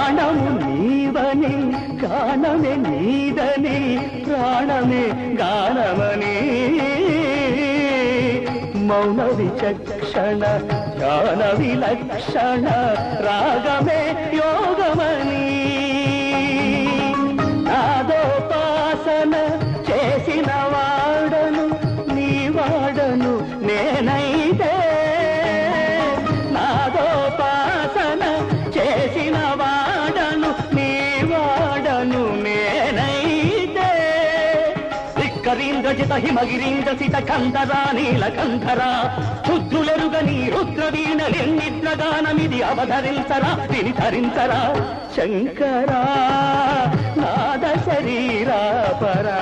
ప్రాణము నీవని గానమే నీదని ప్రాణమే గానమని మౌన విచక్షణ ధ్యాన విలక్షణ రాగమే యోగమని నాదోపాసన చేసిన వాడను నీ వాడను నేనైతే నాదోపాసన చేసిన వాడను నీ వాడను నేనైతే రిక్కరీంద్రజిత హిమగిరీంద్రసిత కంధరా నీలకంధరా రుద్రులెరుగని రుద్రవీణలెన్నిద్రగానమిది అవధరించరా విని ధరించరా శంకరా నాద శరీరా పరా